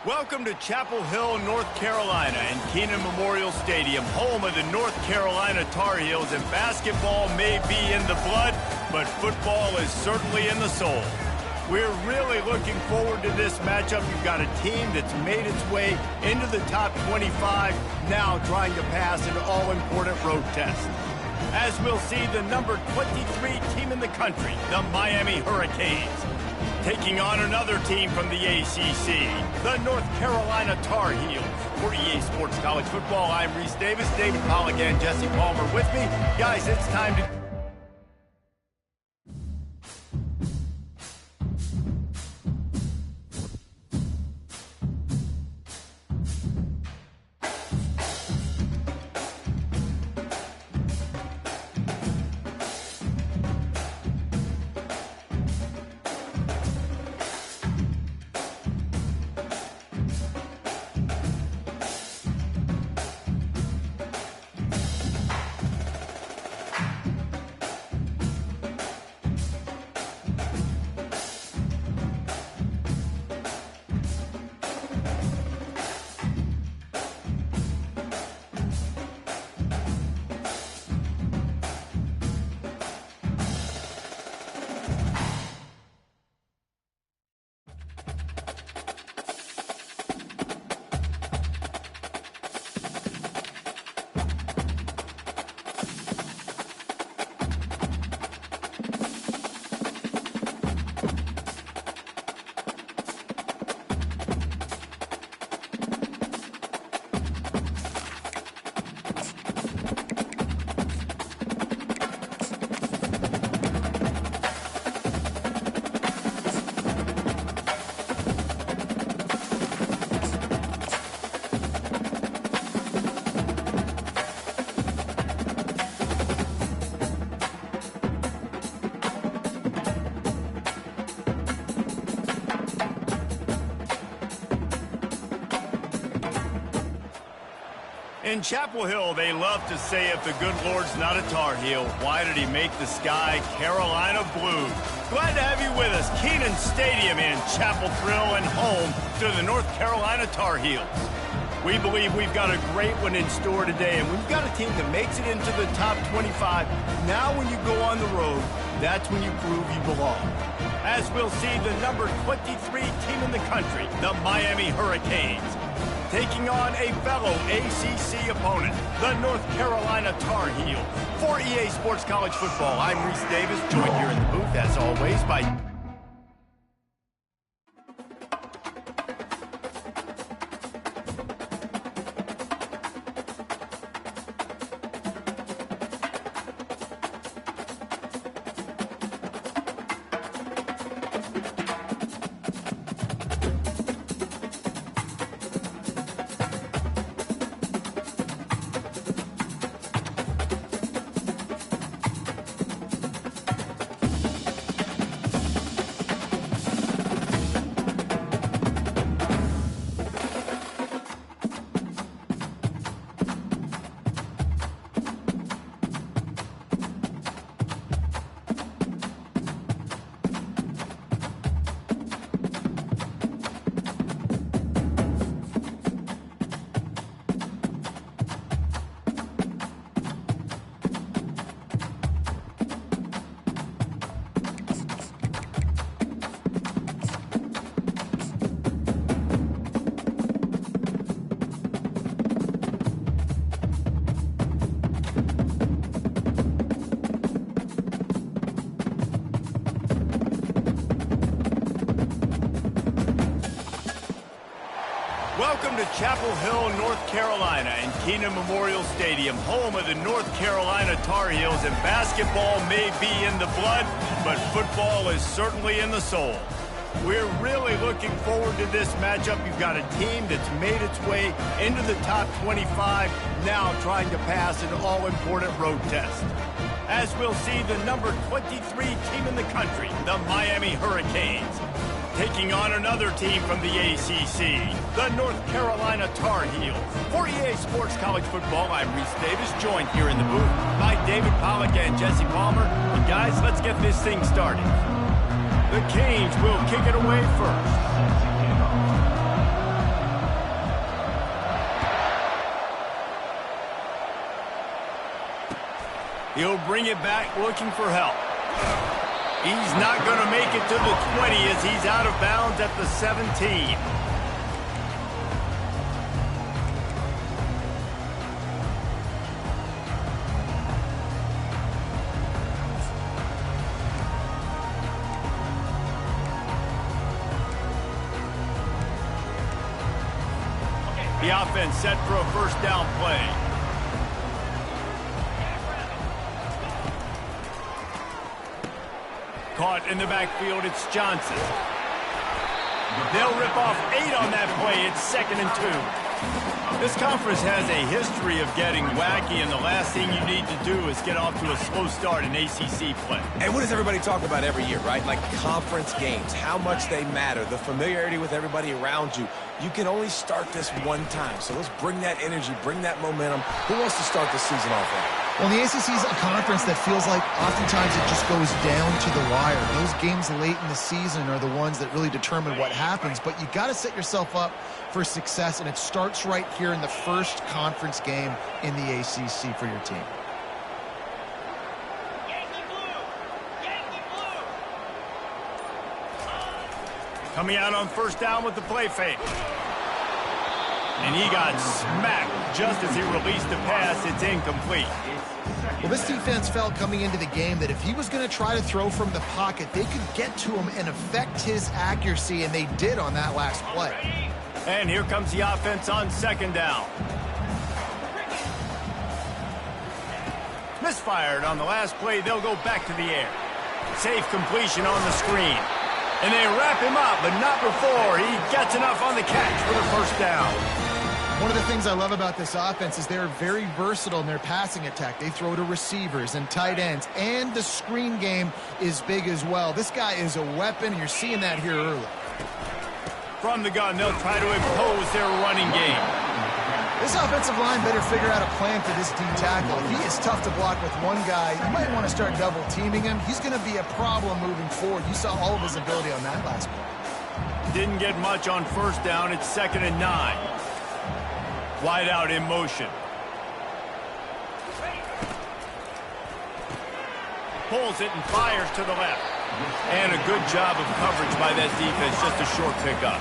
Welcome to Chapel Hill, North Carolina, and Kenan Memorial Stadium, home of the North Carolina Tar Heels. And basketball may be in the blood, but football is certainly in the soul. We're really looking forward to this matchup. You've got a team that's made its way into the top 25, now trying to pass an all-important road test. As we'll see, the number 23 team in the country, the Miami Hurricanes, taking on another team from the ACC, the North Carolina Tar Heels. For EA Sports College Football, I'm Reese Davis, David Pollack, and Jesse Palmer with me. Guys, it's time to... In Chapel Hill, they love to say if the good Lord's not a Tar Heel, why did he make the sky Carolina blue? Glad to have you with us. Kenan Stadium in Chapel Thrill and home to the North Carolina Tar Heels. We believe we've got a great one in store today, and we've got a team that makes it into the top 25. Now when you go on the road, that's when you prove you belong. As we'll see, the number 23 team in the country, the Miami Hurricanes, taking on a fellow ACC opponent, the North Carolina Tar Heels. For EA Sports College Football, I'm Reese Davis, joined here in the booth, as always, by... Welcome to Chapel Hill, North Carolina, and Kenan Memorial Stadium, home of the North Carolina Tar Heels. And basketball may be in the blood, but football is certainly in the soul. We're really looking forward to this matchup. You've got a team that's made its way into the top 25, now trying to pass an all-important road test. As we'll see, the number 23 team in the country, the Miami Hurricanes, taking on another team from the ACC, the North Carolina Tar Heels. For EA Sports College Football, I'm Reese Davis, joined here in the booth by David Pollack and Jesse Palmer. And guys, let's get this thing started. The Canes will kick it away first. He'll bring it back looking for help. He's not going to make it to the 20 as he's out of bounds at the 17. The offense set for a first down play. Caught in the backfield, it's Johnson. They'll rip off 8 on that play. It's 2nd and 2. This conference has a history of getting wacky, and the last thing you need to do is get off to a slow start in ACC play. And what does everybody talk about every year, right? Like conference games, how much they matter, the familiarity with everybody around you. You can only start this one time, so let's bring that energy, bring that momentum. Who wants to start the season off right? Well, the ACC is a conference that feels like oftentimes it just goes down to the wire. Those games late in the season are the ones that really determine what happens, but you got to set yourself up for success, and it starts right here in the first conference game in the ACC for your team. Coming out on first down with the play fake. And he got smacked just as he released the pass. It's incomplete. Well, this defense felt coming into the game that if he was going to try to throw from the pocket, they could get to him and affect his accuracy, and they did on that last play. And here comes the offense on second down. Misfired on the last play. They'll go back to the air. Safe completion on the screen. And they wrap him up, but not before he gets enough on the catch for the first down. One of the things I love about this offense is they're very versatile in their passing attack. They throw to receivers and tight ends, and the screen game is big as well. This guy is a weapon, and you're seeing that here early. From the gun, they'll try to impose their running game. This offensive line better figure out a plan for this D tackle. If he is tough to block with one guy, you might want to start double-teaming him. He's going to be a problem moving forward. You saw all of his ability on that last play. Didn't get much on first down. It's 2nd and 9. Wide out in motion. Pulls it and fires to the left. And a good job of coverage by that defense. Just a short pickup.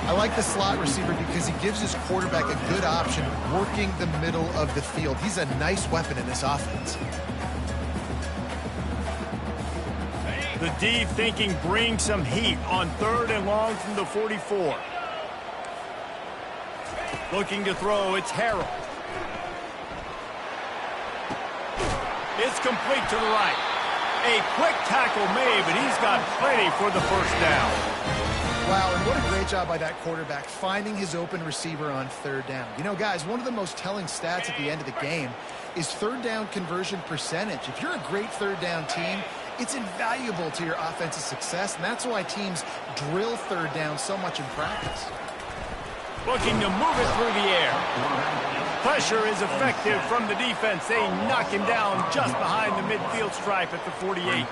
I like the slot receiver because he gives his quarterback a good option working the middle of the field. He's a nice weapon in this offense. The D thinking bring some heat on 3rd and long from the 44. Looking to throw, it's Harold. It's complete to the right. A quick tackle made, but he's got plenty for the first down. Wow, and what a great job by that quarterback finding his open receiver on 3rd down. You know, guys, one of the most telling stats at the end of the game is 3rd down conversion percentage. If you're a great 3rd down team, it's invaluable to your offensive success, and that's why teams drill 3rd down so much in practice. Looking to move it through the air. Pressure is effective from the defense. They knock him down just behind the midfield stripe at the 48.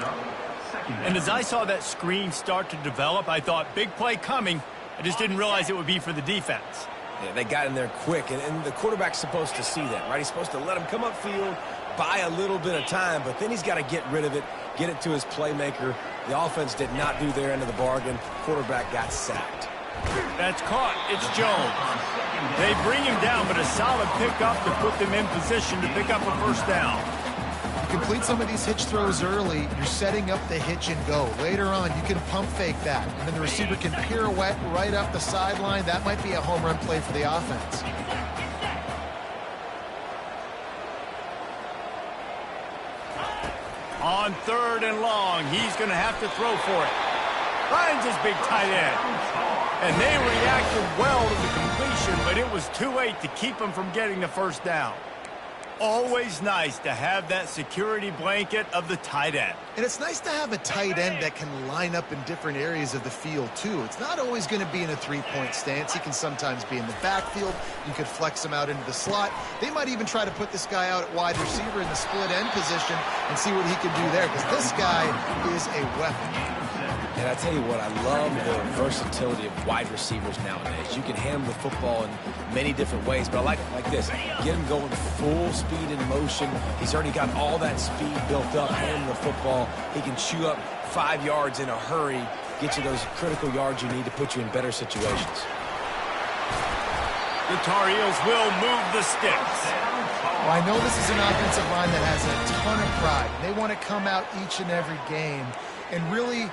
And as I saw that screen start to develop, I thought, big play coming. I just didn't realize it would be for the defense. Yeah, they got in there quick, and the quarterback's supposed to see that, right? He's supposed to let him come upfield, buy a little bit of time, but then he's got to get rid of it, get it to his playmaker. The offense did not do their end of the bargain. Quarterback got sacked. That's caught. It's Jones. They bring him down, but a solid pickup to put them in position to pick up a first down. You complete some of these hitch throws early, you're setting up the hitch and go. Later on, you can pump fake that, and then the receiver can pirouette right up the sideline. That might be a home run play for the offense. On 3rd and long, he's going to have to throw for it. Finds his big tight end. And they reacted well to the completion, but it was too late to keep him from getting the first down. Always nice to have that security blanket of the tight end. And it's nice to have a tight end that can line up in different areas of the field, too. It's not always going to be in a three-point stance. He can sometimes be in the backfield. You could flex him out into the slot. They might even try to put this guy out at wide receiver in the split end position and see what he can do there, because this guy is a weapon. And I tell you what, I love the versatility of wide receivers nowadays. You can handle the football in many different ways, but I like it like this. Get him going full speed in motion. He's already got all that speed built up, handling the football. He can chew up 5 yards in a hurry, get you those critical yards you need to put you in better situations. The Tar Heels will move the sticks. Well, I know this is an offensive line that has a ton of pride. They want to come out each and every game and really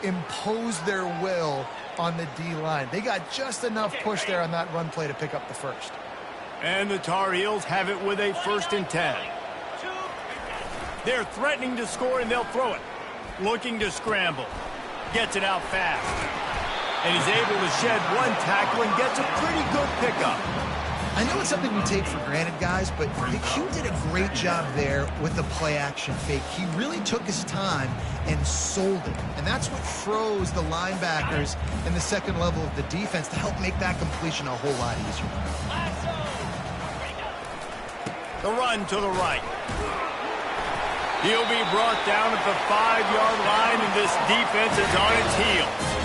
impose their will on the D-line. They got just enough push there on that run play to pick up the first. And the Tar Heels have it with a 1st and 10. They're threatening to score, and they'll throw it. Looking to scramble. Gets it out fast. And he's able to shed 1 tackle and gets a pretty good pickup. I know it's something we take for granted, guys, but Hugh did a great job there with the play-action fake. He really took his time and sold it. And that's what froze the linebackers in the second level of the defense to help make that completion a whole lot easier. The run to the right. He'll be brought down at the 5-yard line, and this defense is on its heels.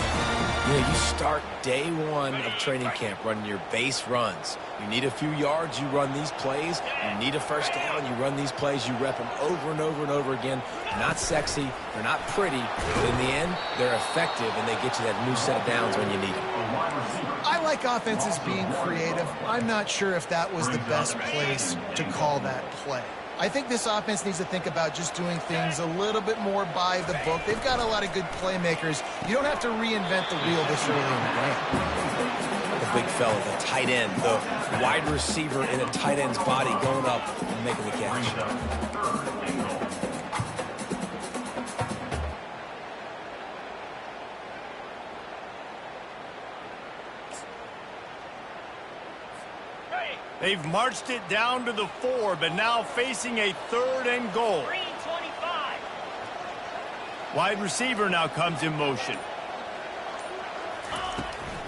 You know, you start day 1 of training camp running your base runs. You need a few yards, you run these plays. You need a 1st down, you run these plays. You rep them over and over and over again. They're not sexy, they're not pretty, but in the end, they're effective, and they get you that new set of downs when you need them. I like offenses being creative. I'm not sure if that was the best place to call that play. I think this offense needs to think about just doing things a little bit more by the book. They've got a lot of good playmakers. You don't have to reinvent the wheel this early in the game. The big fella, the tight end, the wide receiver in a tight end's body going up and making the catch. They've marched it down to the 4, but now facing a 3rd and goal. Wide receiver now comes in motion.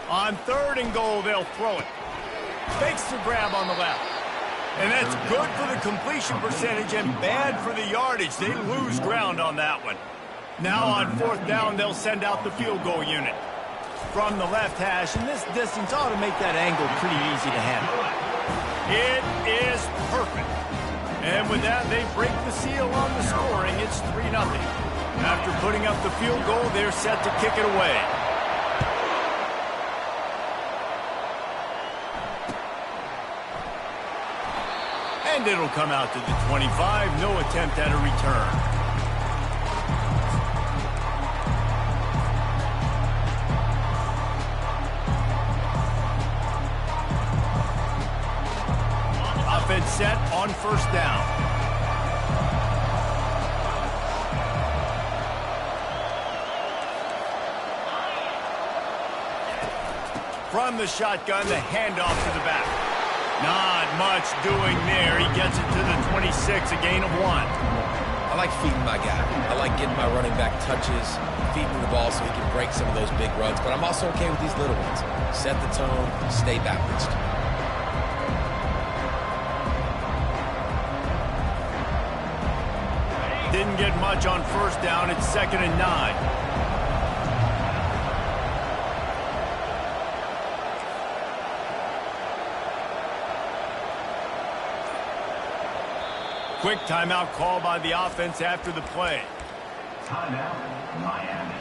On 3rd and goal, they'll throw it. Fakes the grab on the left. And that's good for the completion percentage and bad for the yardage. They lose ground on that one. Now on 4th down, they'll send out the field goal unit. From the left hash, and this distance ought to make that angle pretty easy to handle. It is perfect. And with that, they break the seal on the scoring. It's 3-0. After putting up the field goal, they're set to kick it away. And it'll come out to the 25. No attempt at a return. Offense set on 1st down. From the shotgun, the handoff to the back. Not much doing there. He gets it to the 26, a gain of 1. I like feeding my guy. I like getting my running back touches, feeding the ball so he can break some of those big runs. But I'm also okay with these little ones. Set the tone, stay balanced. Didn't get much on 1st down. It's 2nd and 9. Quick timeout call by the offense after the play. Timeout, Miami.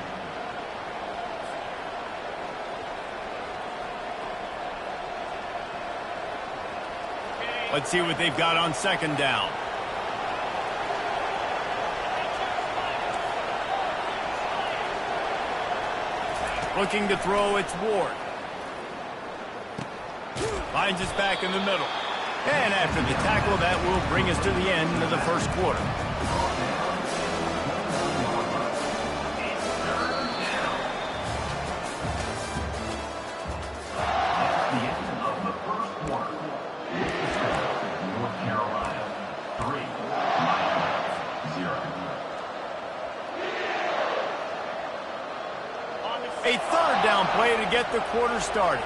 Let's see what they've got on 2nd down. Looking to throw, it's Ward. Finds us back in the middle. And after the tackle, that will bring us to the end of the 1st quarter. That's the end of the 1st quarter. North Carolina 3, Miami 0. A 3rd down play to get the quarter started.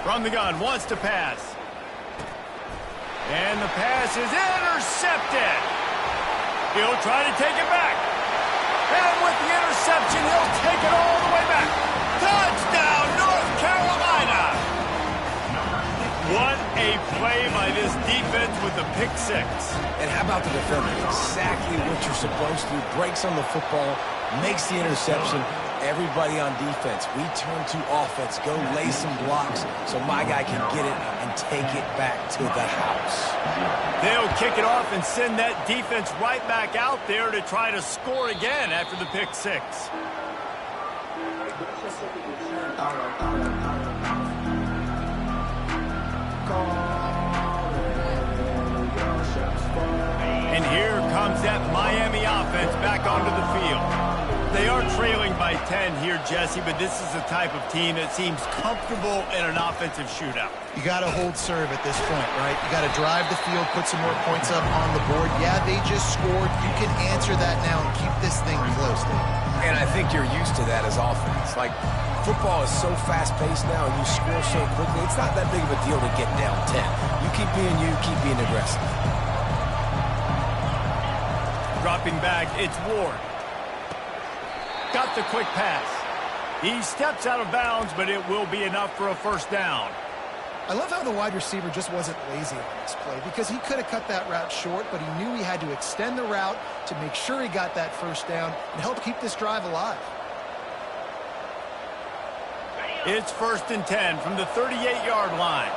From the gun, wants to pass. And the pass is intercepted. He'll try to take it back. And with the interception, he'll take it all the way back. Touchdown, North Carolina! What a play by this defense with the pick six. And how about the defender? Exactly what you're supposed to do. Breaks on the football, makes the interception. Everybody on defense, we turn to offense. Go lay some blocks so my guy can get it and take it back to the house. They'll kick it off and send that defense right back out there to try to score again after the pick six. And here comes that Miami offense back onto the field. They are trailing by 10 here, Jesse, but this is the type of team that seems comfortable in an offensive shootout. You got to hold serve at this point, right? You got to drive the field, put some more points up on the board. Yeah, they just scored. You can answer that now and keep this thing close. And I think you're used to that as offense. Like, football is so fast-paced now and you score so quickly, it's not that big of a deal to get down 10. You keep being aggressive. Dropping back, it's Ward. Got the quick pass. He steps out of bounds, but it will be enough for a first down. I love how the wide receiver just wasn't lazy on this play because he could have cut that route short, but he knew he had to extend the route to make sure he got that first down and help keep this drive alive. It's 1st and 10 from the 38-yard line.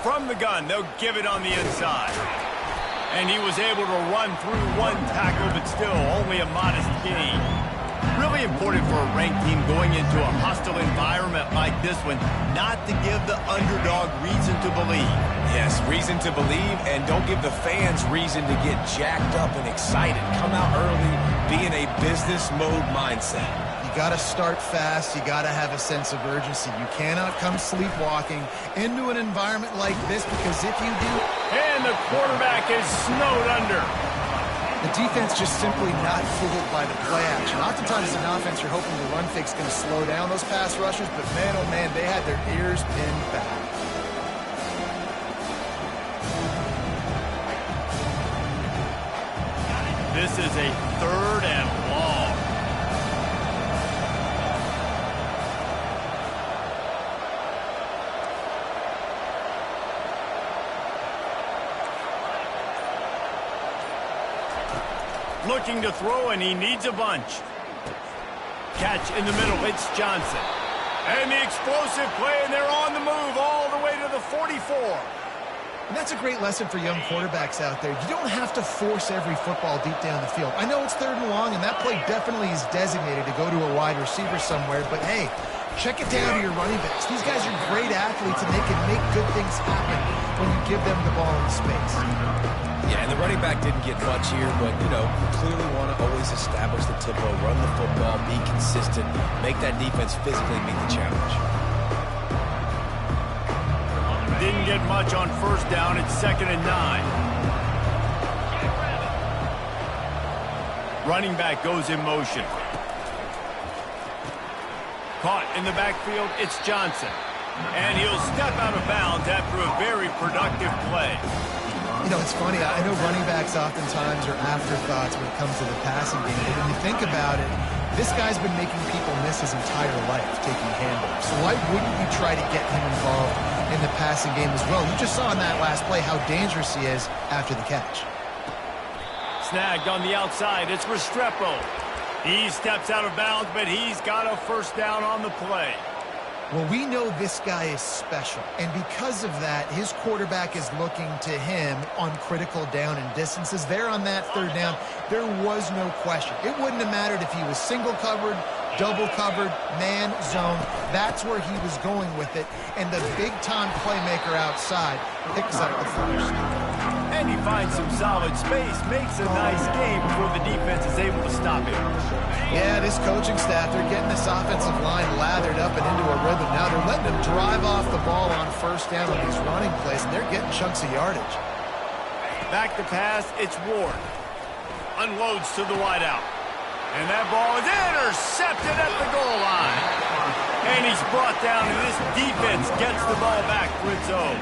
From the gun, they'll give it on the inside. And he was able to run through one tackle, but still only a modest gain. Really important for a ranked team going into a hostile environment like this one, not to give the underdog reason to believe. Yes, reason to believe, and don't give the fans reason to get jacked up and excited. Come out early, be in a business mode mindset. You got to start fast. You got to have a sense of urgency. You cannot come sleepwalking into an environment like this because if you do... And the quarterback is snowed under. The defense just simply not fooled by the play action. Oftentimes, as an offense, you're hoping the run fake's going to slow down those pass rushers, but man, oh man, they had their ears pinned back. This is a 3rd and long. Looking to throw, and he needs a bunch. Catch in the middle, it's Johnson. And the explosive play, and they're on the move all the way to the 44. And that's a great lesson for young quarterbacks out there. You don't have to force every football deep down the field. I know it's 3rd and long, and that play definitely is designated to go to a wide receiver somewhere, but hey, check it down to your running backs. These guys are great athletes, and they can make good things happen when you give them the ball in space. Yeah, and the running back didn't get much here, but, you know, clearly want to always establish the tempo, run the football, be consistent, make that defense physically meet the challenge. Didn't get much on 1st down. It's 2nd and 9. Running back goes in motion. Caught in the backfield, it's Johnson. And he'll step out of bounds after a very productive play. You know, it's funny. I know running backs oftentimes are afterthoughts when it comes to the passing game. But when you think about it, this guy's been making people miss his entire life taking handoffs. So why wouldn't you try to get him involved in the passing game as well? You just saw in that last play how dangerous he is after the catch. Snagged on the outside. It's Restrepo. He steps out of bounds, but he's got a first down on the play. Well, we know this guy is special, and because of that, his quarterback is looking to him on critical down and distances. There on that 3rd down, there was no question. It wouldn't have mattered if he was single covered, double covered, man, zone. That's where he was going with it, and the big-time playmaker outside picks up the first. And he finds some solid space, makes a nice game before the defense is able to stop him. Yeah, this coaching staff, they're getting this offensive line lathered up and into a rhythm. Now they're letting them drive off the ball on 1st down on these running plays, and they're getting chunks of yardage. Back to pass, it's Ward. unloads to the wideout. And that ball is intercepted at the goal line. And he's brought down, and this defense gets the ball back for its own.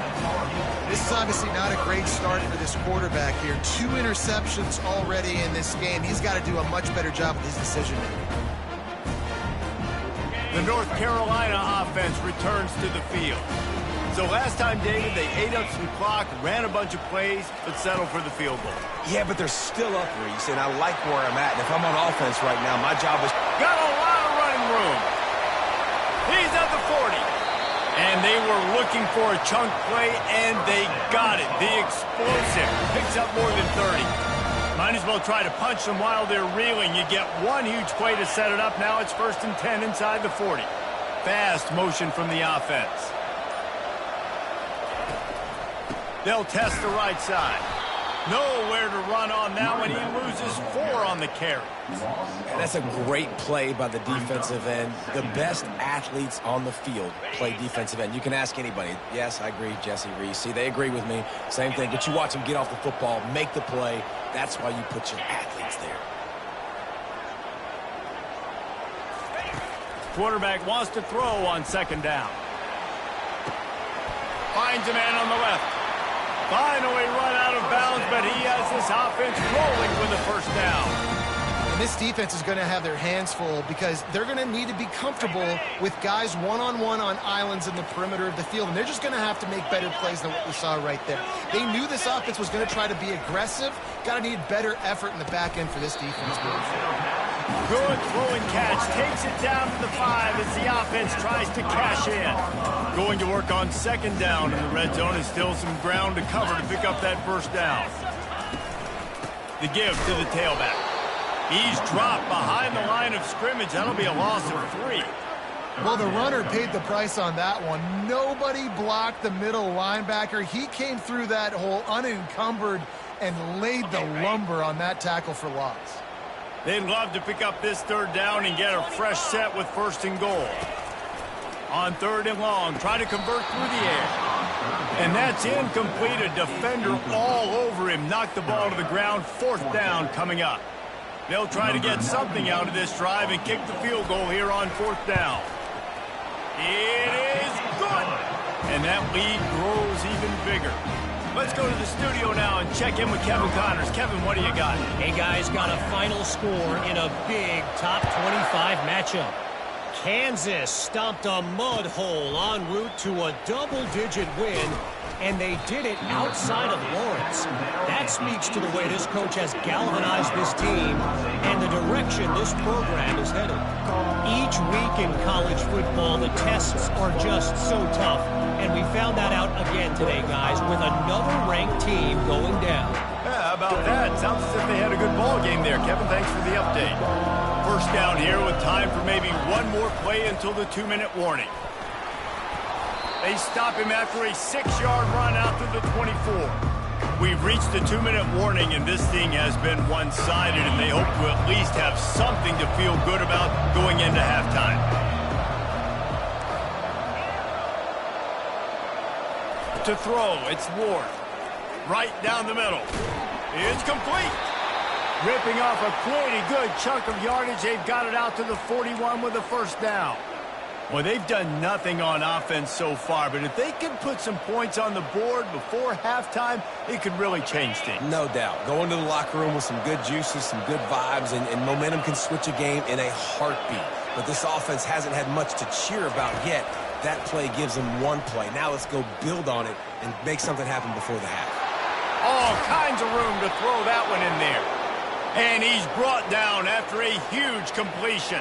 This is obviously not a great start for this quarterback here. 2 interceptions already in this game. He's got to do a much better job with his decision-making. The North Carolina offense returns to the field. So last time, David, they ate up some clock, ran a bunch of plays, but settled for the field goal. Yeah, but they're still up, Reese, and I like where I'm at. And if I'm on offense right now, my job is... Got a lot of running room. He's at the 40. And they were looking for a chunk play, and they got it. The explosive picks up more than 30. Might as well try to punch them while they're reeling. You get one huge play to set it up. Now it's 1st and 10 inside the 40. Fast motion from the offense. They'll test the right side. Nowhere to run on that one. He loses 4 on the carry. And that's a great play by the defensive end. The best athletes on the field play defensive end. You can ask anybody. Yes, I agree, Jesse, Reese. See, they agree with me. Same thing. But you watch them get off the football, make the play. That's why you put your athletes there. Quarterback wants to throw on 2nd down. Finds a man on the left. Finally run out of bounds, but he has this offense rolling with a 1st down. And this defense is going to have their hands full because they're going to need to be comfortable with guys one-on-one on islands in the perimeter of the field, and they're just going to have to make better plays than what we saw right there. They knew this offense was going to try to be aggressive. Got to need better effort in the back end for this defense moving forward. Good throwing catch. Takes it down to the 5 as the offense tries to cash in. Going to work on 2nd down in the red zone, and still some ground to cover to pick up that 1st down. The give to the tailback. He's dropped behind the line of scrimmage. That'll be a loss of 3. Well, the runner paid the price on that one. Nobody blocked the middle linebacker. He came through that hole unencumbered and laid the lumber on that tackle for loss. They'd love to pick up this 3rd down and get a fresh set with 1st and goal. On 3rd and long, try to convert through the air. And that's incomplete. A defender all over him. Knocked the ball to the ground. 4th down coming up. They'll try to get something out of this drive and kick the field goal here on 4th down. It is good. And that lead grows even bigger. Let's go to the studio now and check in with Kevin Connors. Kevin, what do you got? Hey, guys, got a final score in a big top 25 matchup. Kansas stomped a mud hole en route to a double-digit win, and they did it outside of Lawrence. That speaks to the way this coach has galvanized this team and the direction this program is headed. Each week in college football, the tests are just so tough, and we found that out again today, guys, with another ranked team going down. Yeah, how about that? Sounds as if they had a good ball game there. Kevin, thanks for the update. 1st down here with time for maybe one more play until the 2-minute warning. They stop him after a 6-yard run out to the 24. We've reached the 2-minute warning, and this thing has been one-sided, and they hope to at least have something to feel good about going into halftime. To throw, it's Ward. Right down the middle. It's complete. Ripping off a pretty good chunk of yardage. They've got it out to the 41 with a 1st down. Well, they've done nothing on offense so far, but if they can put some points on the board before halftime, it could really change things. No doubt. Go into the locker room with some good juices, some good vibes, and momentum can switch a game in a heartbeat. But this offense hasn't had much to cheer about yet. That play gives them one play. Now let's go build on it and make something happen before the half. All kinds of room to throw that one in there. And he's brought down after a huge completion.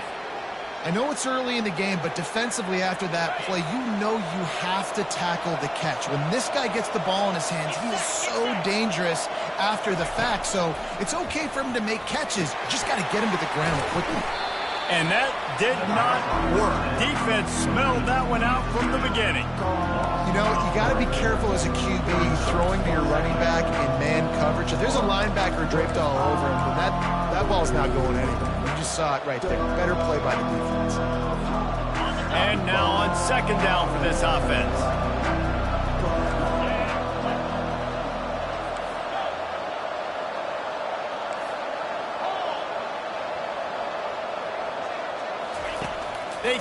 I know it's early in the game, but defensively after that play, you know you have to tackle the catch. When this guy gets the ball in his hands, he is so dangerous after the fact. So it's okay for him to make catches. You just got to get him to the ground quickly. And that did not work. Defense smelled that one out from the beginning. You know, you got to be careful as a QB throwing to your running back in man coverage. If there's a linebacker draped all over him, then that ball's not going anywhere. You just saw it right there. Better play by the defense. And now on 2nd down for this offense.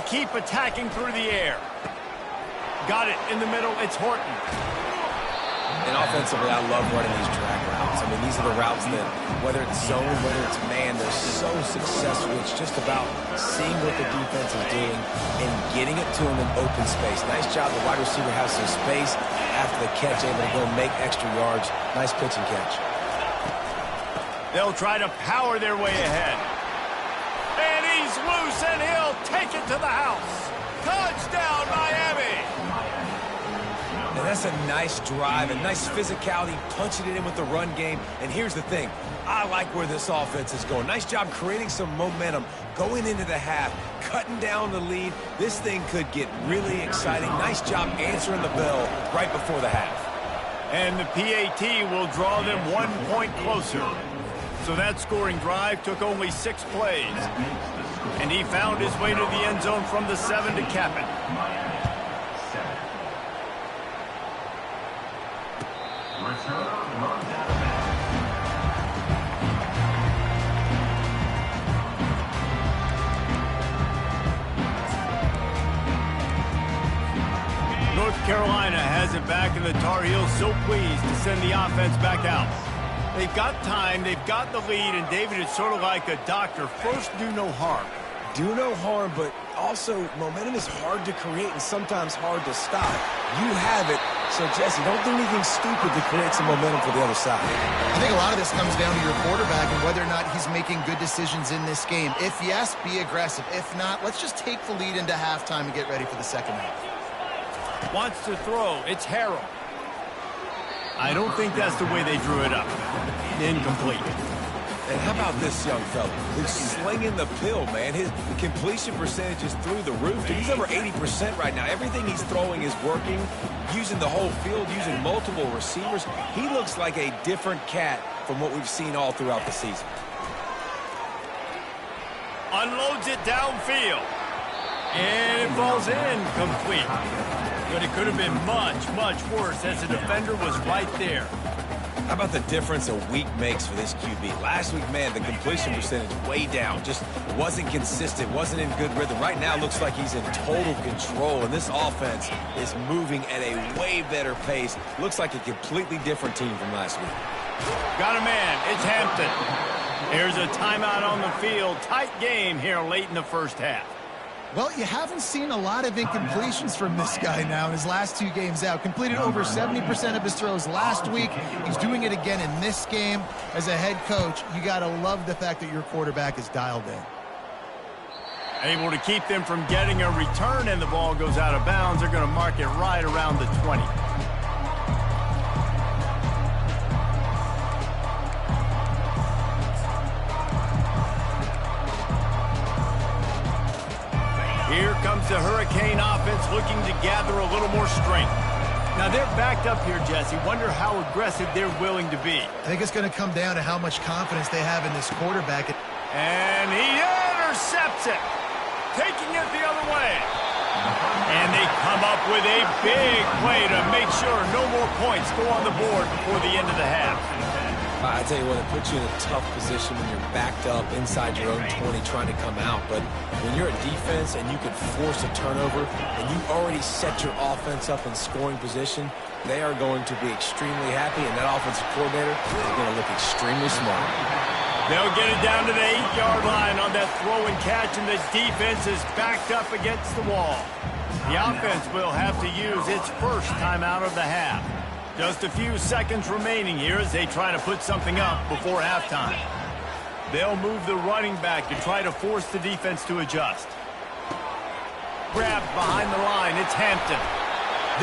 keep attacking through the air. Got it in the middle. It's Horton. And offensively, I love running these drag routes. I mean, these are the routes that, whether it's zone, whether it's man, they're so successful. It's just about seeing what the defense is doing and getting it to them in open space. Nice job. The wide receiver has some space after the catch, able to go make extra yards. Nice pitch and catch. They'll try to power their way ahead. And he's loose, and he'll take it to the house. Touchdown, Miami! And that's a nice drive, a nice physicality, punching it in with the run game. And here's the thing. I like where this offense is going. Nice job creating some momentum, going into the half, cutting down the lead. This thing could get really exciting. Nice job answering the bell right before the half. And the PAT will draw them 1 point closer. So that scoring drive took only 6 plays. And he found his way to the end zone from the 7 to cap it. North Carolina has it back, and the Tar Heels so pleased to send the offense back out. They've got time, they've got the lead, and David, it's sort of like a doctor. First, do no harm. Do no harm, but also momentum is hard to create and sometimes hard to stop. You have it, so Jesse, don't do anything stupid to create some momentum for the other side. I think a lot of this comes down to your quarterback and whether or not he's making good decisions in this game. If yes, be aggressive. If not, let's just take the lead into halftime and get ready for the second half. Wants to throw. It's Harrell. I don't think that's the way they drew it up. Incomplete. And how about this young fella? He's slinging the pill, man. His completion percentage is through the roof. Dude, he's over 80% right now. Everything he's throwing is working, using the whole field, using multiple receivers. He looks like a different cat from what we've seen all throughout the season. Unloads it downfield. And it falls in complete. But it could have been much, much worse as the defender was right there. How about the difference a week makes for this QB? Last week, man, the completion percentage way down. Just wasn't consistent, wasn't in good rhythm. Right now, looks like he's in total control, and this offense is moving at a way better pace. Looks like a completely different team from last week. Got a man. It's Hampton. Here's a timeout on the field. Tight game here late in the first half. Well, you haven't seen a lot of incompletions from this guy now in his last 2 games out. Completed over 70% of his throws last week. He's doing it again in this game. As a head coach, you got to love the fact that your quarterback is dialed in. Able to keep them from getting a return, and the ball goes out of bounds. They're going to mark it right around the 20. Here comes the Hurricane offense looking to gather a little more strength. Now they're backed up here, Jesse. Wonder how aggressive they're willing to be. I think it's going to come down to how much confidence they have in this quarterback. And he intercepts it, taking it the other way. And they come up with a big play to make sure no more points go on the board before the end of the half. I tell you what, it puts you in a tough position when you're backed up inside your own 20 trying to come out. But when you're a defense and you can force a turnover and you already set your offense up in scoring position, they are going to be extremely happy, and that offensive coordinator is going to look extremely smart. They'll get it down to the 8-yard line on that throw and catch, and the defense is backed up against the wall. The offense will have to use its first timeout of the half. Just a few seconds remaining here as they try to put something up before halftime. They'll move the running back to try to force the defense to adjust. Grabbed behind the line, it's Hampton.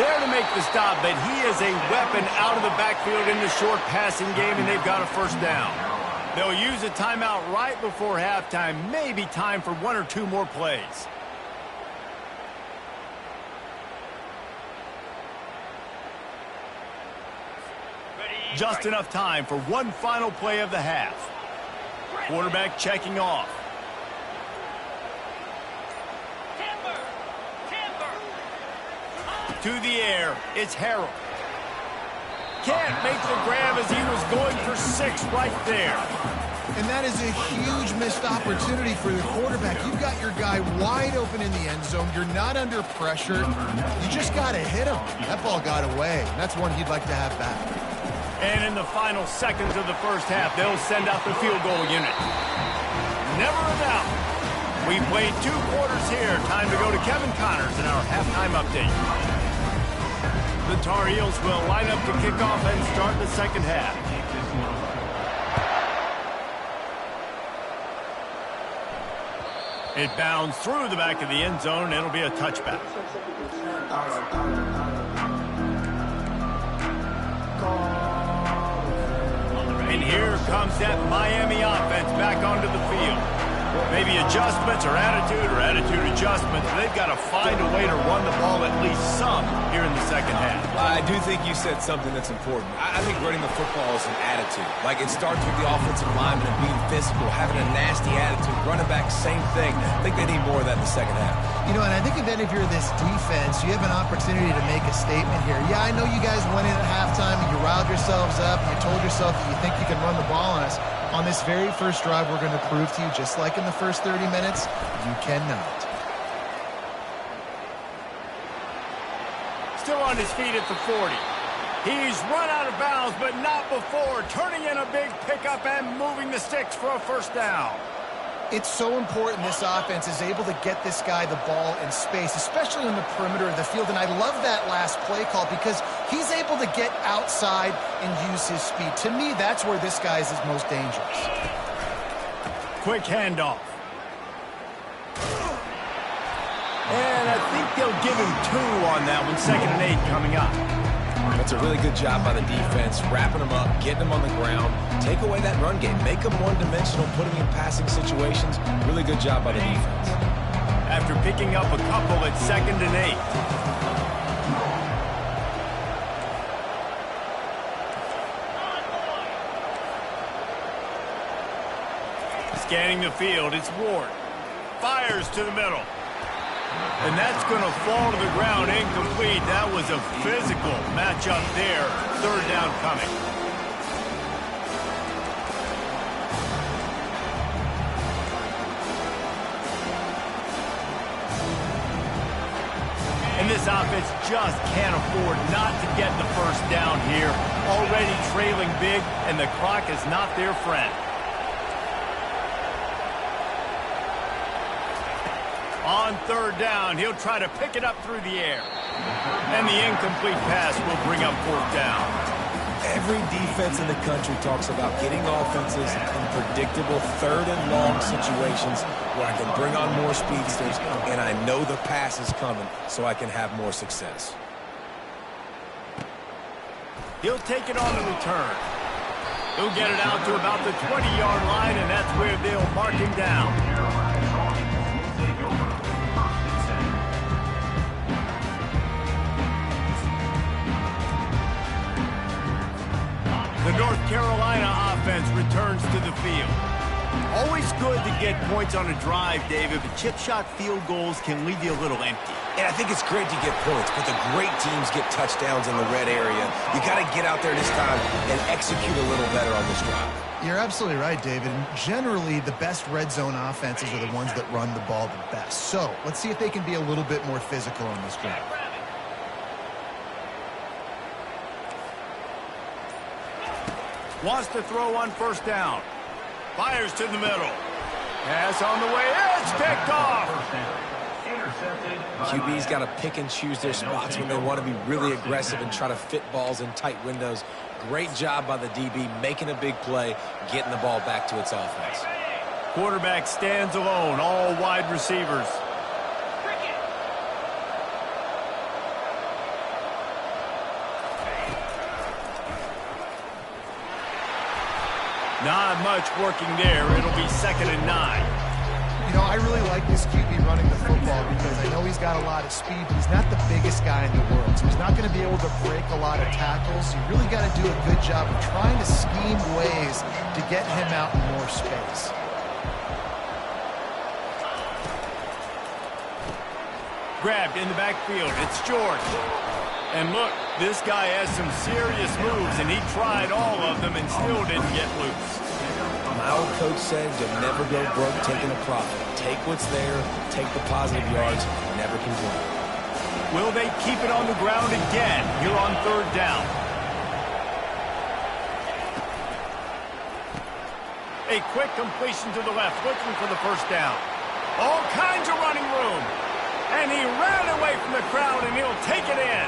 There to make the stop, but he is a weapon out of the backfield in the short passing game, and they've got a first down. They'll use a timeout right before halftime, maybe time for 1 or 2 more plays. Just enough time for one final play of the half. Quarterback checking off. To the air, it's Harrell. Can't make the grab as he was going for 6 right there. And that is a huge missed opportunity for the quarterback. You've got your guy wide open in the end zone. You're not under pressure. You just got to hit him. That ball got away. That's one he'd like to have back. And in the final seconds of the first half, they'll send out the field goal unit. Never a doubt. We played 2 quarters here. Time to go to Kevin Connors in our halftime update. The Tar Heels will line up to kick off and start the second half. It bounds through the back of the end zone. It'll be a touchback. And here comes that Miami offense back onto the field. Maybe adjustments or attitude adjustments. They've got to find a way to run the ball at least some here in the second half. I do think you said something that's important. I think running the football is an attitude. Like, it starts with the offensive lineman and being physical, having a nasty attitude. Running back, same thing. I think they need more of that in the second half. You know, and I think then if you're this defense, you have an opportunity to make a statement here. Yeah, I know you guys went in at halftime and you riled yourselves up and you told yourself that you think you can run the ball on us. On this very first drive, we're going to prove to you, just like in the first 30 minutes, you cannot. Still on his feet at the 40. He's run out of bounds, but not before turning in a big pickup and moving the sticks for a first down. It's so important this offense is able to get this guy the ball in space, especially on the perimeter of the field. And I love that last play call because he's able to get outside and use his speed. To me, that's where this guy is his most dangerous. Quick handoff. And I think they'll give him 2 on that one. 2nd and 8 coming up. That's a really good job by the defense, wrapping them up, getting them on the ground. Take away that run game. Make them one-dimensional, putting in passing situations. Really good job by the defense. After picking up a couple at 2nd and 8. Scanning the field, it's Ward. Fires to the middle. And that's going to fall to the ground incomplete. That was a physical matchup there. 3rd down coming. And this offense just can't afford not to get the first down here. Already trailing big, and the clock is not their friend. On 3rd down, he'll try to pick it up through the air. And the incomplete pass will bring up 4th down. Every defense in the country talks about getting offenses in predictable 3rd and long situations where I can bring on more speedsters and I know the pass is coming so I can have more success. He'll take it on the return. He'll get it out to about the 20-yard line, and that's where they'll mark him down. The North Carolina offense returns to the field. Always good to get points on a drive, David, but chip shot field goals can leave you a little empty. And I think it's great to get points, but the great teams get touchdowns in the red area. You got to get out there this time and execute a little better on this drive. You're absolutely right, David. And generally, the best red zone offenses are the ones that run the ball the best. So let's see if they can be a little bit more physical on this drive. Wants to throw on 1st down. Fires to the middle. Pass on the way. It's picked off. QB's got to pick and choose their spots when they want to be really aggressive and try to fit balls in tight windows. Great job by the DB making a big play, getting the ball back to its offense. Quarterback stands alone, all wide receivers. Not much working there. It'll be 2nd and 9. You know, I really like this QB running the football because I know he's got a lot of speed, but he's not the biggest guy in the world. So he's not going to be able to break a lot of tackles. You really got to do a good job of trying to scheme ways to get him out in more space. Grabbed in the backfield. It's George. And look, this guy has some serious moves, and he tried all of them and still didn't get loose. My old coach said you'll never go broke taking a profit. Take what's there, take the positive yards, never complain. Will they keep it on the ground again here on third down? A quick completion to the left, looking for the first down. All kinds of running room. And he ran away from the crowd, and he'll take it in.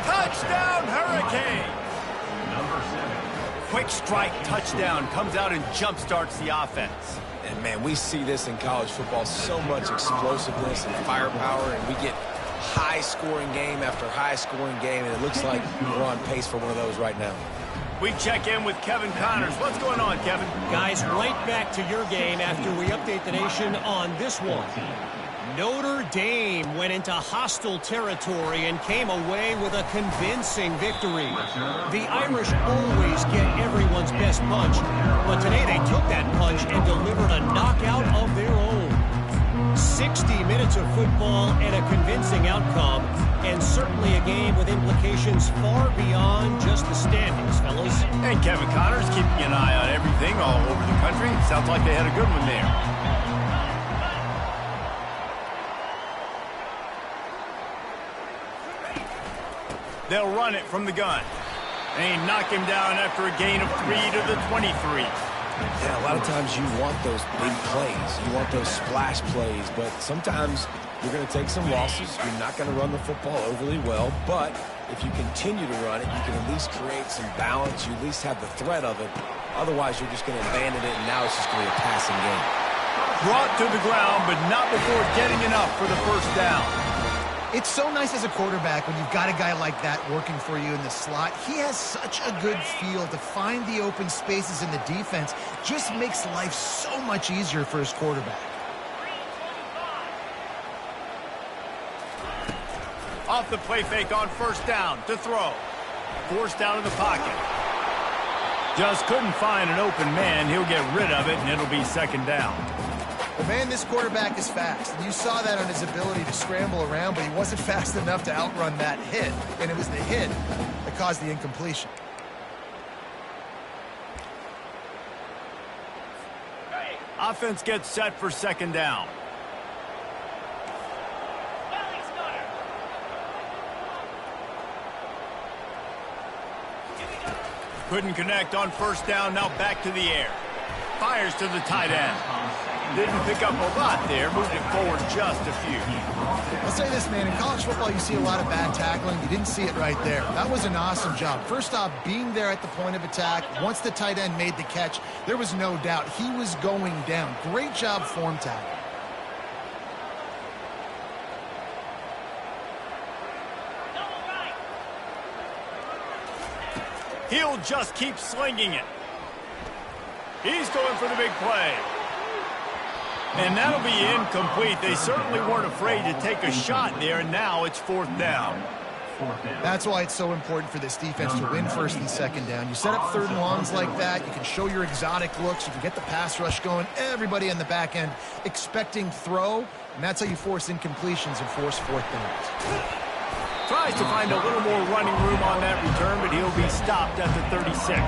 Touchdown, Hurricane! Number 7. Quick strike touchdown comes out and jump-starts the offense. And, man, we see this in college football, so much explosiveness and firepower, and we get high-scoring game after high-scoring game, and it looks like we're on pace for one of those right now. We check in with Kevin Connors. What's going on, Kevin? Guys, right back to your game after we update the nation on this one. Notre Dame went into hostile territory and came away with a convincing victory. The Irish always get everyone's best punch, but today they took that punch and delivered a knockout of their own. 60 minutes of football and a convincing outcome, and certainly a game with implications far beyond just the standings, fellas. And Kevin Connors keeping an eye on everything all over the country. Sounds like they had a good one there. They'll run it from the gun. And he knocked him down after a gain of 3 to the 23. Yeah, a lot of times you want those big plays. You want those splash plays, but sometimes you're going to take some losses. You're not going to run the football overly well, but if you continue to run it, you can at least create some balance. You at least have the threat of it. Otherwise, you're just going to abandon it, and now it's just going to be a passing game. Brought to the ground, but not before getting enough for the first down. It's so nice as a quarterback when you've got a guy like that working for you in the slot. He has such a good feel to find the open spaces in the defense. Just makes life so much easier for his quarterback. Off the play fake on first down to throw. Forced out of the pocket. Just couldn't find an open man. He'll get rid of it, and it'll be second down. But man, this quarterback is fast. And you saw that on his ability to scramble around, but he wasn't fast enough to outrun that hit. And it was the hit that caused the incompletion. Offense gets set for second down. Couldn't connect on first down, now back to the air. Fires to the tight end. Didn't pick up a lot there, moved it forward just a few. I'll say this, man, in college football you see a lot of bad tackling. You didn't see it right there. That was an awesome job. First off, being there at the point of attack. Once the tight end made the catch, there was no doubt he was going down. Great job form tackle. He'll just keep slinging it. He's going for the big play. And that'll be incomplete. They certainly weren't afraid to take a shot there, and now it's fourth down. That's why it's so important for this defense to win first and second down. You set up third and longs like that. You can show your exotic looks. You can get the pass rush going. Everybody on the back end expecting throw, and that's how you force incompletions and force fourth downs. Tries to find a little more running room on that return, but he'll be stopped at the 36.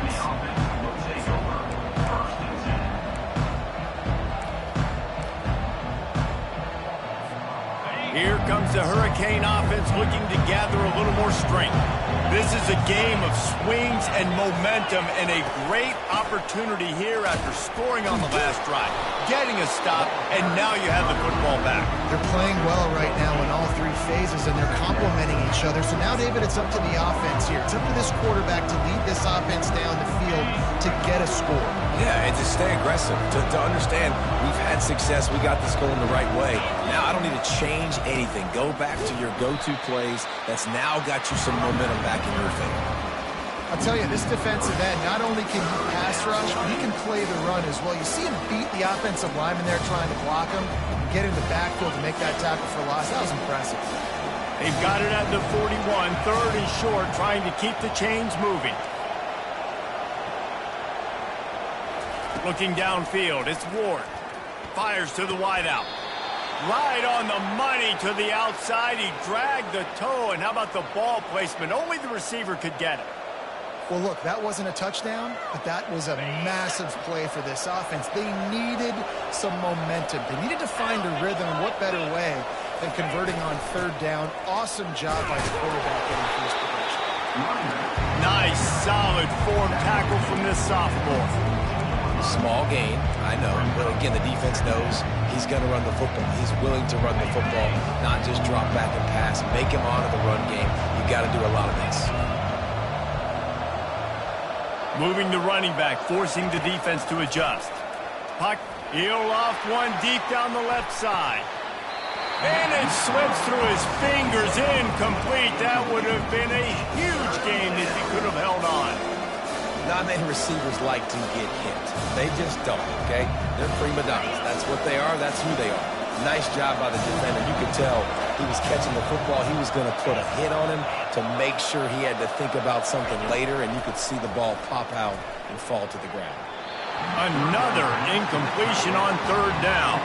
Here comes the Hurricane offense looking to gather a little more strength. This is a game of swings and momentum and a great opportunity here after scoring on the last drive, getting a stop, and now you have the football back. They're playing well right now in all three phases, and they're complementing each other. So now, David, it's up to the offense here. It's up to this quarterback to lead this offense down the field to get a score. Yeah, and to stay aggressive, to understand we've had success, we got this going the right way. Now I don't need to change anything. Go back to your go-to plays. That's now got you some momentum back in your favor. I'll tell you, this defensive end, not only can he pass rush, but he can play the run as well. You see him beat the offensive lineman there trying to block him, get in the backfield to make that tackle for loss. That was impressive. They've got it at the 41, third and short, trying to keep the chains moving. Looking downfield, it's Ward. Fires to the wideout. Right on the money to the outside. He dragged the toe, and how about the ball placement? Only the receiver could get it. Well, look, that wasn't a touchdown, but that was a massive play for this offense. They needed some momentum. They needed to find a rhythm, and what better way than converting on third down. Awesome job by the quarterback getting first progression. Nice, solid form tackle from this sophomore. Small gain, I know, but again, the defense knows he's going to run the football. He's willing to run the football, not just drop back and pass. Make him honor the run game. You got to do a lot of this. Moving the running back, forcing the defense to adjust. Puck, heel off one deep down the left side. And it slips through his fingers, incomplete. That would have been a huge game if he could have held on. Not many receivers like to get hit. They just don't, okay? They're prima donnas. That's what they are. That's who they are. Nice job by the defender. You could tell he was catching the football. He was going to put a hit on him to make sure he had to think about something later, and you could see the ball pop out and fall to the ground. Another incompletion on third down.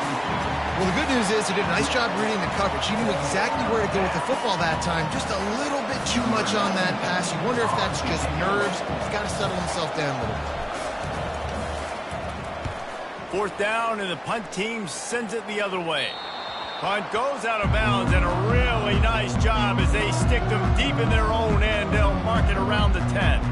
Well, the good news is he did a nice job reading the coverage. He knew exactly where to go with the football that time. Just a little bit too much on that pass. You wonder if that's just nerves. He's got to settle himself down a little bit. Fourth down, and the punt team sends it the other way. Punt goes out of bounds, and a really nice job as they stick them deep in their own end. They'll mark it around the 10.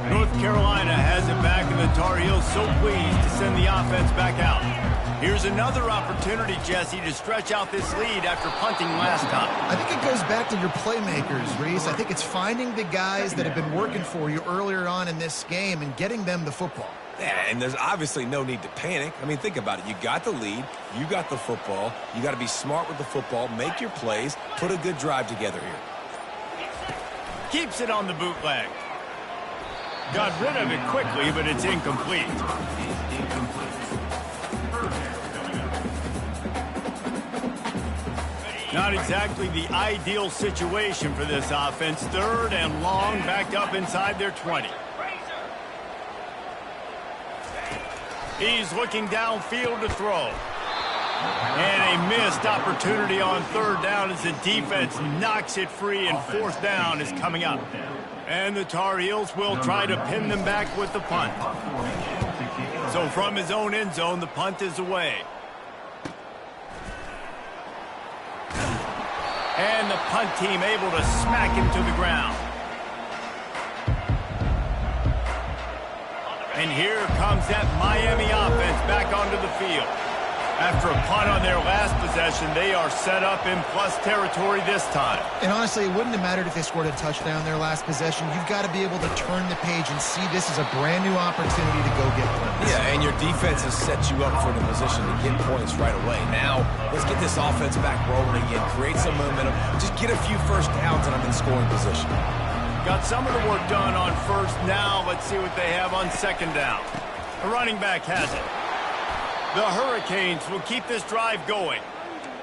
North Carolina has it back, and the Tar Heels so pleased to send the offense back out. Here's another opportunity, Jesse, to stretch out this lead after punting last time. I think it goes back to your playmakers, Reese. I think it's finding the guys that have been working for you earlier on in this game and getting them the football. Yeah, and there's obviously no need to panic. I mean, think about it. You got the lead. You got the football. You got to be smart with the football. Make your plays. Put a good drive together here. Keeps it on the bootleg. Got rid of it quickly, but it's incomplete. Not exactly the ideal situation for this offense. Third and long, backed up inside their 20. He's looking downfield to throw. And a missed opportunity on third down as the defense knocks it free, and fourth down is coming up. And the Tar Heels will try to pin them back with the punt. So from his own end zone, the punt is away. And the punt team able to smack him to the ground. And here comes that Miami offense back onto the field. After a punt on their last possession, they are set up in plus territory this time. And honestly, it wouldn't have mattered if they scored a touchdown their last possession. You've got to be able to turn the page and see this as a brand new opportunity to go get points. Yeah, and your defense has set you up for the position to get points right away. Now, let's get this offense back rolling again, create some momentum, just get a few first downs and I'm in scoring position. Got some of the work done on first. Now let's see what they have on second down. The running back has it. The Hurricanes will keep this drive going.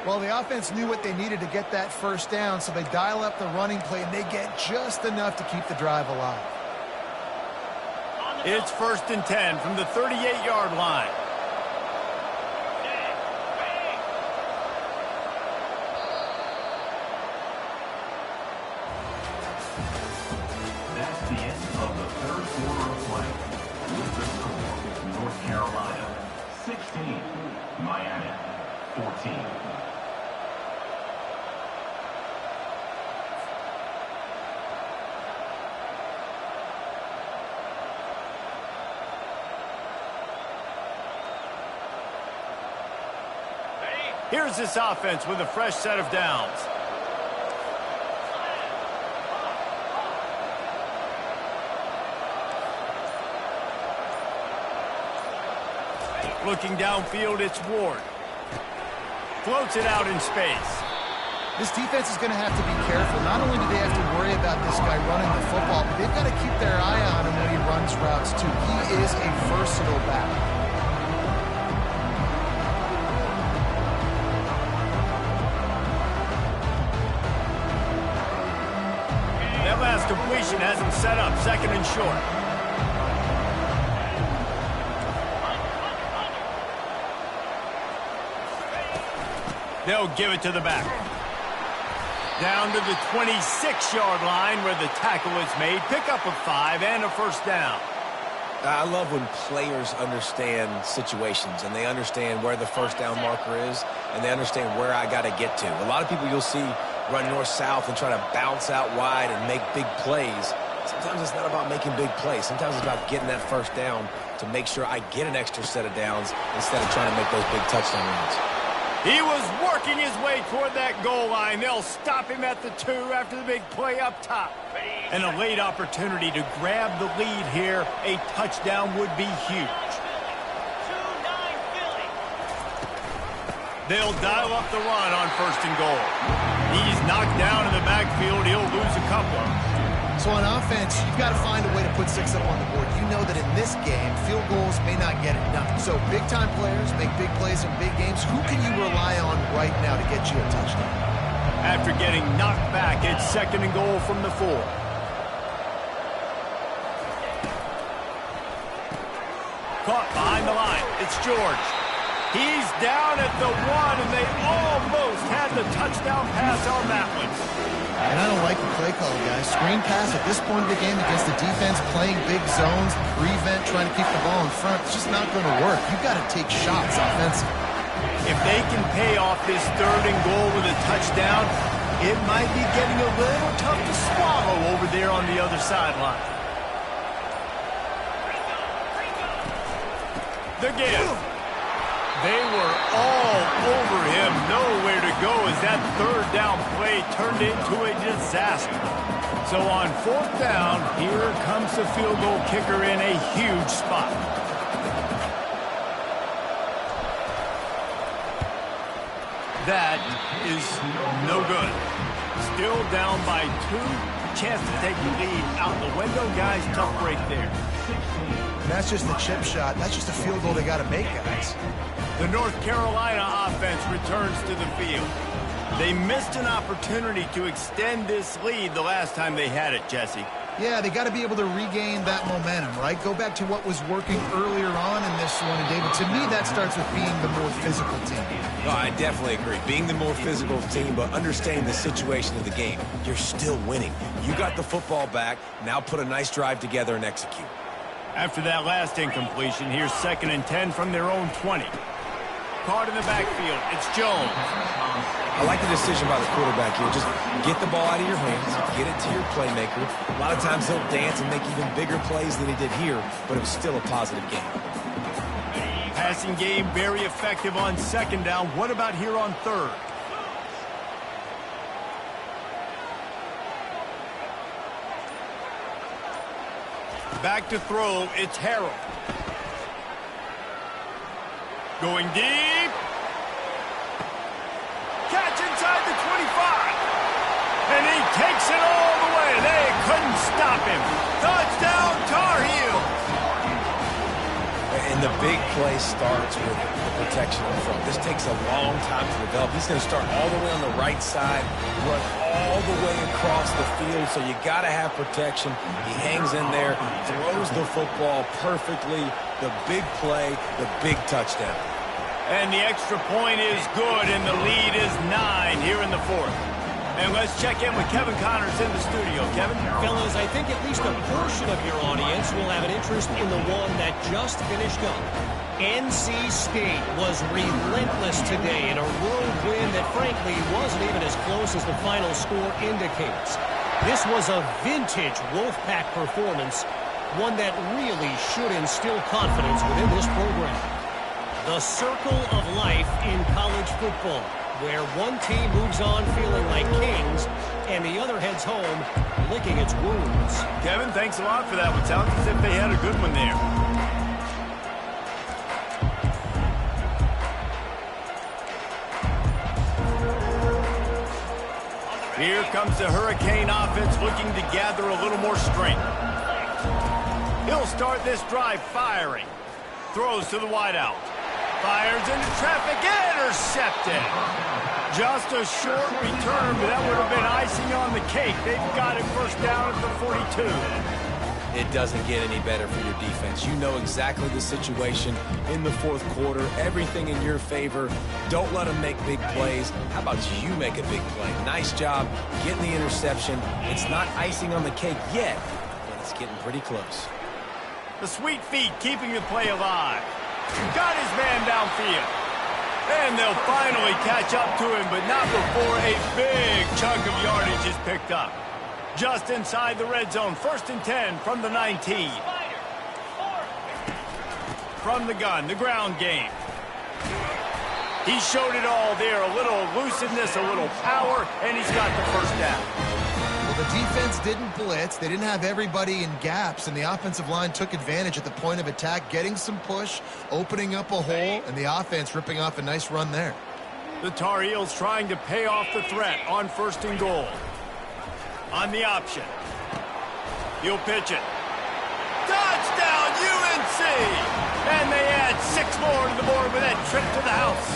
Well, the offense knew what they needed to get that first down, so they dial up the running play, and they get just enough to keep the drive alive. It's 1st and 10 from the 38-yard line. That's the end of the third quarter of play. With the score, North Carolina 16, Miami 14. Here's this offense with a fresh set of downs. Looking downfield, it's Ward. Floats it out in space. This defense is going to have to be careful. Not only do they have to worry about this guy running the football, but they've got to keep their eye on him when he runs routes, too. He is a versatile back. That last completion has him set up, second and short. They'll give it to the back. Down to the 26-yard line where the tackle is made. Pick up a 5 and a first down. I love when players understand situations and they understand where the first down marker is and they understand where I got to get to. A lot of people you'll see run north-south and try to bounce out wide and make big plays. Sometimes it's not about making big plays. Sometimes it's about getting that first down to make sure I get an extra set of downs instead of trying to make those big touchdown runs. He was working his way toward that goal line. They'll stop him at the 2 after the big play up top. And a late opportunity to grab the lead here. A touchdown would be huge. They'll dial up the run on first and goal. He's knocked down in the backfield. He'll lose a couple. So on offense, you've got to find a way to put 6 up on the board. You know that in this game, field goals may not get it done. So big-time players make big plays in big games. Who can you rely on right now to get you a touchdown? After getting knocked back, it's second and goal from the 4. Caught behind the line. It's George. He's down at the 1, and they almost had the touchdown pass on that one. And I don't like the play call, guys. Screen pass at this point of the game against the defense, playing big zones, prevent, trying to keep the ball in front. It's just not going to work. You've got to take shots offensively. If they can pay off this third and goal with a touchdown, it might be getting a little tough to swallow over there on the other sideline. The give. They were all over him, nowhere to go as that third down play turned into a disaster. So on fourth down, here comes the field goal kicker in a huge spot. That is no good. Still down by 2. Chance to take the lead out the window. Guys, tough break there. And that's just the chip shot. That's just a field goal they got to make, guys. The North Carolina offense returns to the field. They missed an opportunity to extend this lead the last time they had it, Jesse. Yeah, they got to be able to regain that momentum, right? Go back to what was working earlier on in this one. And, David, to me, that starts with being the more physical team. No, I definitely agree. Being the more physical team, but understanding the situation of the game. You're still winning. You got the football back. Now put a nice drive together and execute. After that last incompletion, here's second and 10 from their own 20. Caught in the backfield. It's Jones. I like the decision by the quarterback here. Just get the ball out of your hands, get it to your playmaker. A lot of times he'll dance and make even bigger plays than he did here, but it was still a positive game. Passing game very effective on second down. What about here on third? Back to throw. It's Harrell. Going deep. Catch inside the 25. And he takes it all the way. They couldn't stop him. Touchdown, Tar Heels. And the big play starts with the protection in front. This takes a long time to develop. He's going to start all the way on the right side, run all the way across the field, so you got to have protection. He hangs in there, throws the football perfectly. The big play, the big touchdown. And the extra point is good, and the lead is 9 here in the fourth. And let's check in with Kevin Connors in the studio. Kevin? Fellas, I think at least a portion of your audience will have an interest in the one that just finished up. NC State was relentless today in a road win that frankly wasn't even as close as the final score indicates. This was a vintage Wolfpack performance, one that really should instill confidence within this program. The circle of life in college football, where one team moves on feeling like kings and the other heads home licking its wounds. Kevin, thanks a lot for that one. Sounds as if they had a good one there. Here comes the Hurricane offense looking to gather a little more strength. He'll start this drive firing. Throws to the wideout. Fires into traffic, intercepted. Just a short return, but that would have been icing on the cake. They've got it first down at the 42. it doesn't get any better for your defense. You know exactly the situation in the fourth quarter, everything in your favor. Don't let them make big plays. How about you make a big play? Nice job getting the interception. It's not icing on the cake yet, but it's getting pretty close. The sweet feet keeping the play alive. Got his man downfield. And they'll finally catch up to him, but not before a big chunk of yardage is picked up. Just inside the red zone, 1st and 10 from the 19. From the gun, the ground game. He showed it all there. A little elusiveness, a little power, and he's got the first down. Well, the defense didn't blitz. They didn't have everybody in gaps, and the offensive line took advantage at the point of attack, getting some push, opening up a hole, and the offense ripping off a nice run there. The Tar Heels trying to pay off the threat on 1st and goal. On the option. He'll pitch it. Touchdown, UNC! And they add 6 more to the board with that trip to the house.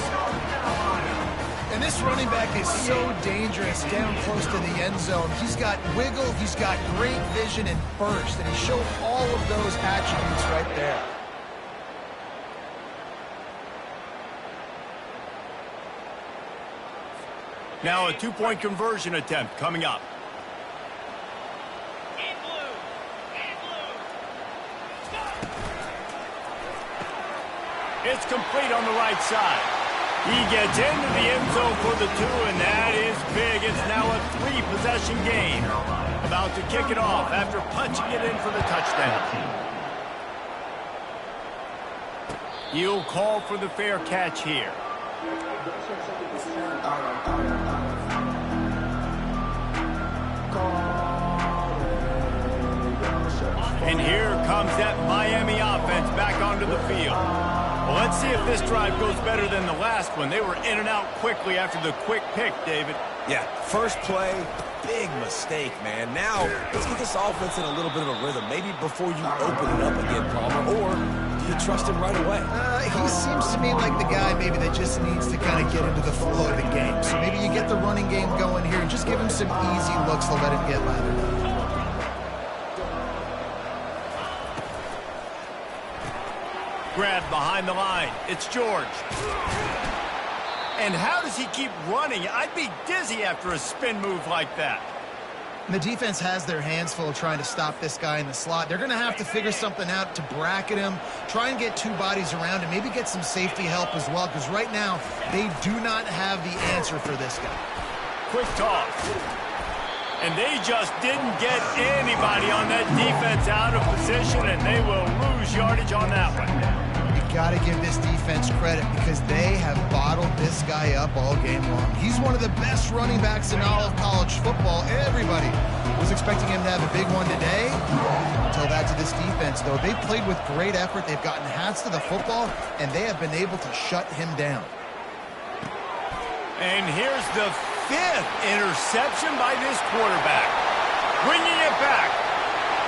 And this running back is so dangerous down close to the end zone. He's got wiggle, he's got great vision and burst, and he showed all of those attributes right there. Now a 2-point conversion attempt coming up. It's complete on the right side. He gets into the end zone for the 2, and that is big. It's now a 3-possession game. About to kick it off after punching it in for the touchdown. He'll call for the fair catch here. And here comes that Miami offense back onto the field. Well, let's see if this drive goes better than the last one. They were in and out quickly after the quick pick, David. Yeah, first play, big mistake, man. Now, let's get this offense in a little bit of a rhythm. Maybe before you open it up again, Palmer, or do you trust him right away? He seems to me like the guy maybe that just needs to kind of get into the flow of the game. So maybe you get the running game going here and just give him some easy looks to let him get lathered up. Grab behind the line. It's George. And how does he keep running? I'd be dizzy after a spin move like that. And the defense has their hands full trying to stop this guy in the slot. They're going to have to figure something out to bracket him, try and get 2 bodies around him, maybe get some safety help as well, because right now they do not have the answer for this guy. Quick toss. And they just didn't get anybody on that defense out of position, and they will lose yardage on that one. Got to give this defense credit because they have bottled this guy up all game long. He's one of the best running backs in all of college football. Everybody was expecting him to have a big one today. Until that to this defense, though. They've played with great effort. They've gotten hats to the football, and they have been able to shut him down. And here's the 5th interception by this quarterback. Bringing it back.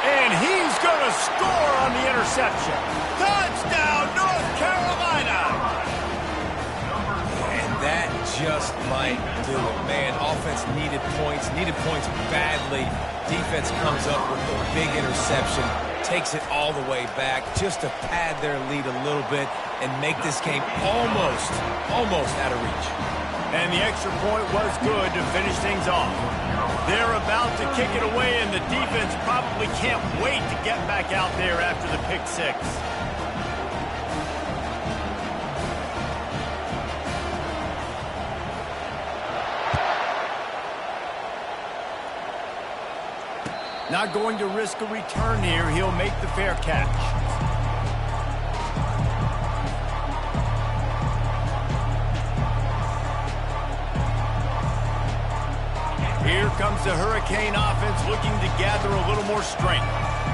And he's going to score on the interception. Touchdown, North Carolina! And that just might do it. Man, offense needed points badly. Defense comes up with a big interception, takes it all the way back just to pad their lead a little bit and make this game almost out of reach. And the extra point was good to finish things off. They're about to kick it away, and the defense probably can't wait to get back out there after the pick 6. Not going to risk a return here. He'll make the fair catch. Here comes the Hurricane offense looking to gather a little more strength.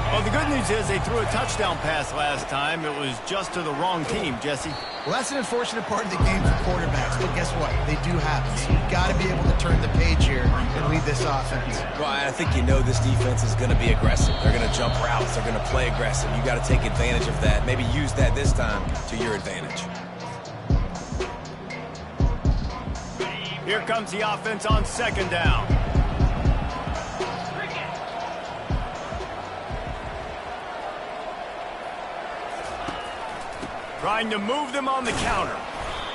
Well, the good news is they threw a touchdown pass last time. It was just to the wrong team, Jesse. Well, that's an unfortunate part of the game for quarterbacks, but guess what? They do have it. So you've got to be able to turn the page here and lead this offense. Well, I think you know this defense is going to be aggressive. They're going to jump routes. They're going to play aggressive. You got to take advantage of that. Maybe use that this time to your advantage. Here comes the offense on 2nd down. Trying to move them on the counter.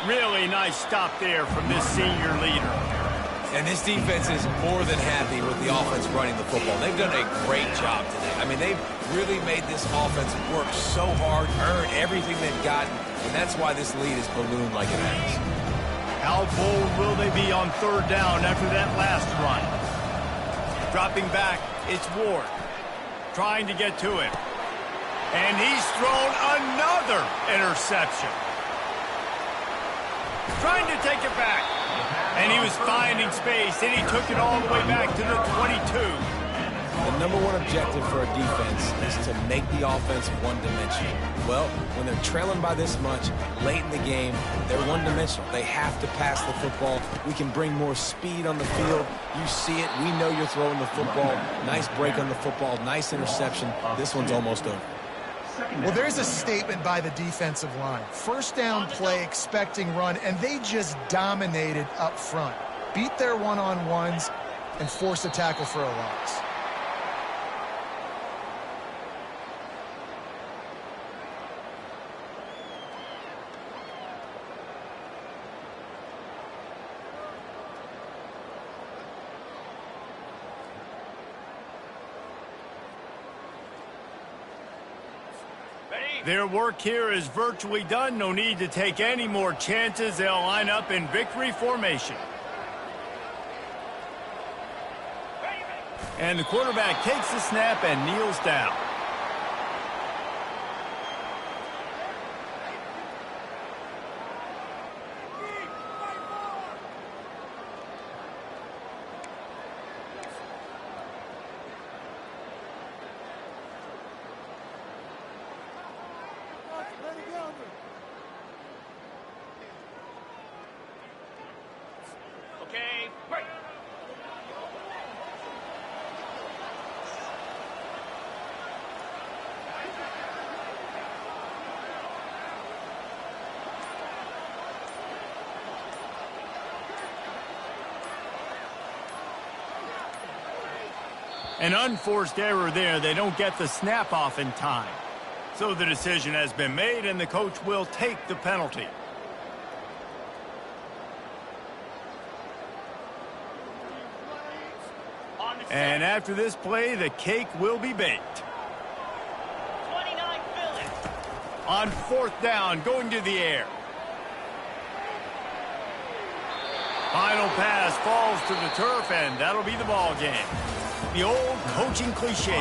Really nice stop there from this senior leader. And this defense is more than happy with the offense running the football. They've done a great job today. I mean, they've really made this offense work so hard, earn everything they've gotten, and that's why this lead is ballooned like it has. How bold will they be on third down after that last run? Dropping back, it's Ward. Trying to get to it. And he's thrown another interception. Trying to take it back. And he was finding space, and he took it all the way back to the 22. The number one objective for a defense is to make the offense one-dimensional. Well, when they're trailing by this much late in the game, they're one-dimensional. They have to pass the football. We can bring more speed on the field. You see it. We know you're throwing the football. Nice break on the football. Nice interception. This one's almost over. Well, there's a statement by the defensive line. First down play, expecting run, and they just dominated up front. Beat their one-on-ones and force a tackle for a loss. Their work here is virtually done. No need to take any more chances. They'll line up in victory formation. And the quarterback takes the snap and kneels down. Okay, break. An unforced error there. They don't get the snap off in time. So the decision has been made, and the coach will take the penalty. And after this play, the cake will be baked. 29 Philly. On fourth down, going to the air. Final pass falls to the turf, and that'll be the ball game. The old coaching cliche.